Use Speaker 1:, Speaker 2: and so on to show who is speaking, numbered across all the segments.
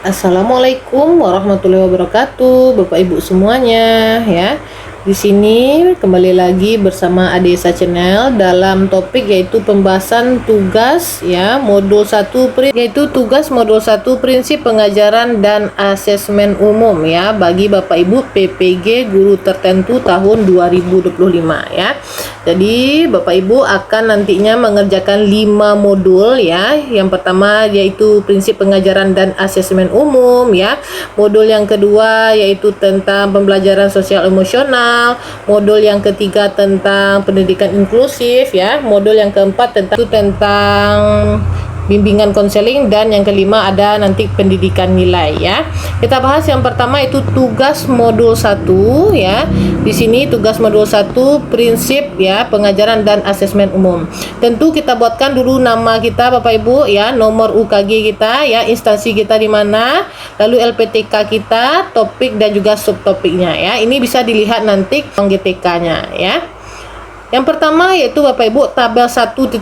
Speaker 1: Assalamualaikum warahmatullahi wabarakatuh, Bapak Ibu semuanya ya. Di sini kembali lagi bersama Adesa Channel dalam topik yaitu pembahasan tugas ya modul 1 yaitu tugas modul 1 prinsip pengajaran dan asesmen umum ya bagi Bapak Ibu PPG guru tertentu tahun 2025 ya. Jadi Bapak Ibu akan nantinya mengerjakan 5 modul ya. Yang pertama yaitu prinsip pengajaran dan asesmen umum ya. Modul yang kedua yaitu tentang pembelajaran sosial emosional. Modul yang ketiga tentang pendidikan inklusif ya. Modul yang keempat tentang bimbingan konseling, dan yang kelima ada nanti pendidikan nilai ya. Kita bahas yang pertama itu tugas modul 1 ya. Di sini tugas modul 1 prinsip ya pengajaran dan asesmen umum. Tentu kita buatkan dulu nama kita Bapak Ibu ya, nomor UKG kita ya, instansi kita di mana, lalu LPTK kita, topik dan juga subtopiknya ya. Ini bisa dilihat nanti GTK-nya ya. Yang pertama yaitu Bapak Ibu tabel 1.1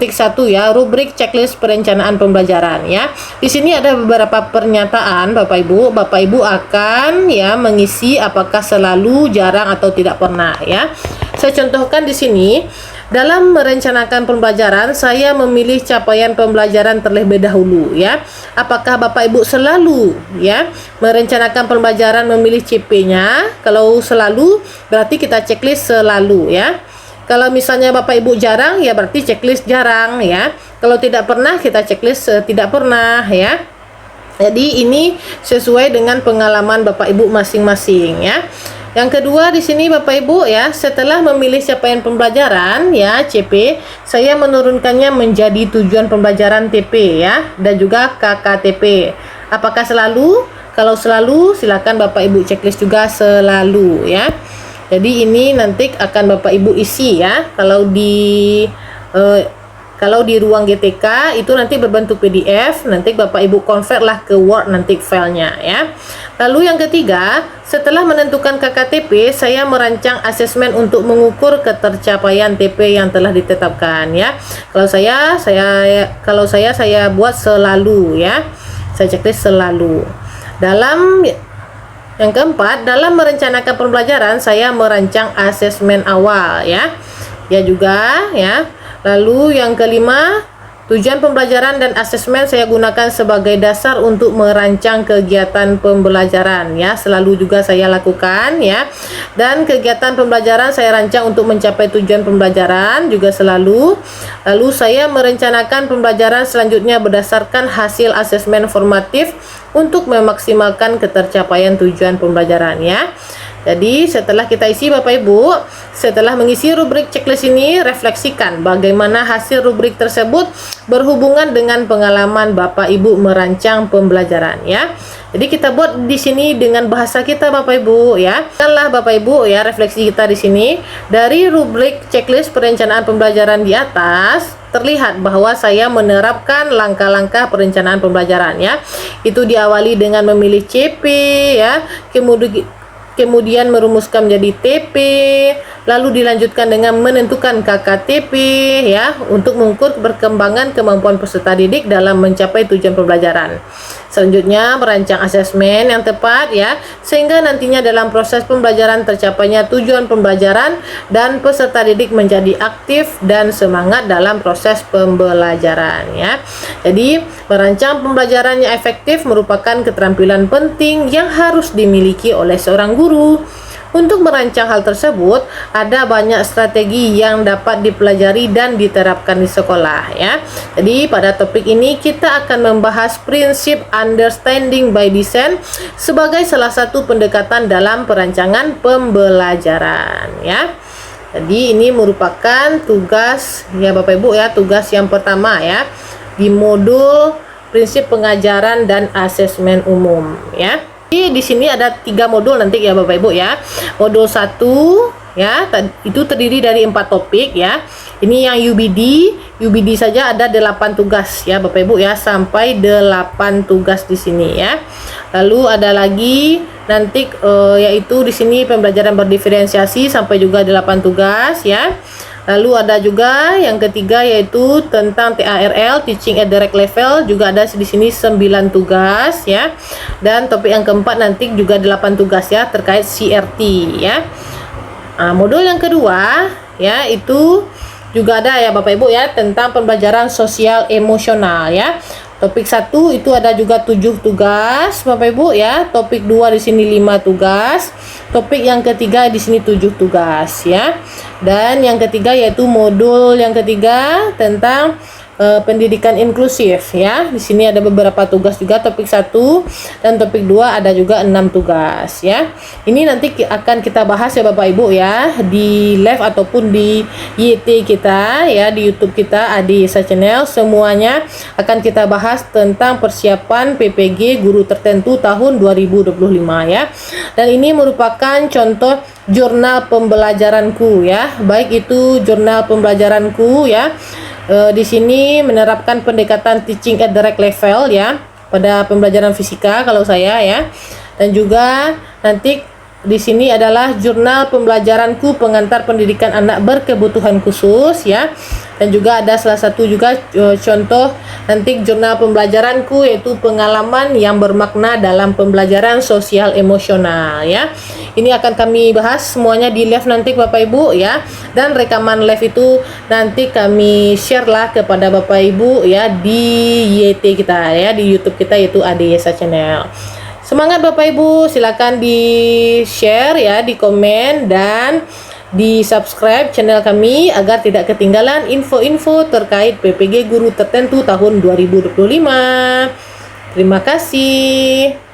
Speaker 1: ya, rubrik checklist perencanaan pembelajaran ya. Di sini ada beberapa pernyataan Bapak Ibu akan ya mengisi apakah selalu, jarang atau tidak pernah ya. Saya contohkan di sini. Dalam merencanakan pembelajaran, saya memilih capaian pembelajaran terlebih dahulu ya. Apakah Bapak Ibu selalu ya merencanakan pembelajaran memilih CP-nya? Kalau selalu berarti kita checklist selalu ya. Kalau misalnya Bapak Ibu jarang ya berarti checklist jarang ya. Kalau tidak pernah kita checklist tidak pernah ya. Jadi ini sesuai dengan pengalaman Bapak Ibu masing-masing ya. Yang kedua di sini Bapak Ibu ya, setelah memilih capaian pembelajaran ya CP, saya menurunkannya menjadi tujuan pembelajaran TP ya dan juga KKTP. Apakah selalu? Kalau selalu silakan Bapak Ibu checklist juga selalu ya. Jadi ini nanti akan Bapak Ibu isi ya. Kalau di ruang GTK itu nanti berbentuk PDF, nanti Bapak Ibu convert lah ke Word nanti filenya ya. Lalu yang ketiga, setelah menentukan KKTP, saya merancang asesmen untuk mengukur ketercapaian TP yang telah ditetapkan ya. Kalau saya buat selalu ya. Saya checklist selalu. Yang keempat, dalam merencanakan pembelajaran, saya merancang asesmen awal ya. Ya juga ya. Lalu yang kelima, tujuan pembelajaran dan asesmen saya gunakan sebagai dasar untuk merancang kegiatan pembelajaran ya. Selalu juga saya lakukan ya. Dan kegiatan pembelajaran saya rancang untuk mencapai tujuan pembelajaran juga selalu. Lalu saya merencanakan pembelajaran selanjutnya berdasarkan hasil asesmen formatif untuk memaksimalkan ketercapaian tujuan pembelajaran ya. Jadi setelah kita isi Bapak Ibu, setelah mengisi rubrik checklist ini, refleksikan bagaimana hasil rubrik tersebut berhubungan dengan pengalaman Bapak Ibu merancang pembelajaran ya. Jadi kita buat di sini dengan bahasa kita Bapak Ibu ya. Setelah Bapak Ibu ya refleksi kita di sini dari rubrik checklist perencanaan pembelajaran di atas, terlihat bahwa saya menerapkan langkah-langkah perencanaan pembelajaran ya. Itu diawali dengan memilih CP ya, kemudian merumuskan menjadi TP, lalu dilanjutkan dengan menentukan KKTP ya untuk mengukur perkembangan kemampuan peserta didik dalam mencapai tujuan pembelajaran. Selanjutnya merancang asesmen yang tepat ya, sehingga nantinya dalam proses pembelajaran tercapainya tujuan pembelajaran dan peserta didik menjadi aktif dan semangat dalam proses pembelajaran ya. Jadi merancang pembelajaran yang efektif merupakan keterampilan penting yang harus dimiliki oleh seorang guru. Untuk merancang hal tersebut, ada banyak strategi yang dapat dipelajari dan diterapkan di sekolah ya. Jadi pada topik ini kita akan membahas prinsip understanding by design sebagai salah satu pendekatan dalam perancangan pembelajaran ya. Jadi ini merupakan tugas ya Bapak Ibu ya, tugas yang pertama ya di modul prinsip pengajaran dan asesmen umum ya. Di sini ada 3 modul nanti ya Bapak Ibu ya. Modul 1 ya, itu terdiri dari 4 topik ya. Ini yang UBD saja ada 8 tugas ya Bapak Ibu ya, sampai 8 tugas di sini ya. Lalu ada lagi nanti yaitu di sini pembelajaran berdiferensiasi sampai juga 8 tugas ya. Lalu ada juga yang ketiga yaitu tentang TARL, Teaching at Direct Level, juga ada di sini 9 tugas ya. Dan topik yang keempat nanti juga 8 tugas ya terkait CRT ya. Modul yang kedua ya itu juga ada ya Bapak Ibu ya tentang pembelajaran sosial emosional ya. Topik 1 itu ada juga 7 tugas Bapak Ibu ya. Topik 2 di sini 5 tugas. Topik yang ketiga di sini 7 tugas ya. Dan yang ketiga yaitu modul yang ketiga tentang pendidikan inklusif ya. Di sini ada beberapa tugas juga, topik 1 dan topik 2 ada juga 6 tugas ya. Ini nanti akan kita bahas ya Bapak Ibu ya di live ataupun di YT kita ya, di YouTube kita Adi Yesa Channel. Semuanya akan kita bahas tentang persiapan PPG guru tertentu tahun 2025 ya. Dan ini merupakan contoh jurnal pembelajaranku ya. Baik itu jurnal pembelajaranku ya. Di sini menerapkan pendekatan teaching at direct level ya pada pembelajaran fisika kalau saya ya. Dan juga nanti di sini adalah jurnal pembelajaranku pengantar pendidikan anak berkebutuhan khusus ya. Dan juga ada salah satu juga contoh nanti jurnal pembelajaranku yaitu pengalaman yang bermakna dalam pembelajaran sosial emosional ya. Ini akan kami bahas semuanya di live nanti Bapak Ibu ya. Dan rekaman live itu nanti kami share lah kepada Bapak Ibu ya di YT kita ya, di YouTube kita yaitu Adi Yesa Channel. Semangat Bapak Ibu, silakan di-share ya, di komen dan di subscribe channel kami agar tidak ketinggalan info-info terkait PPG guru tertentu tahun 2025. Terima kasih.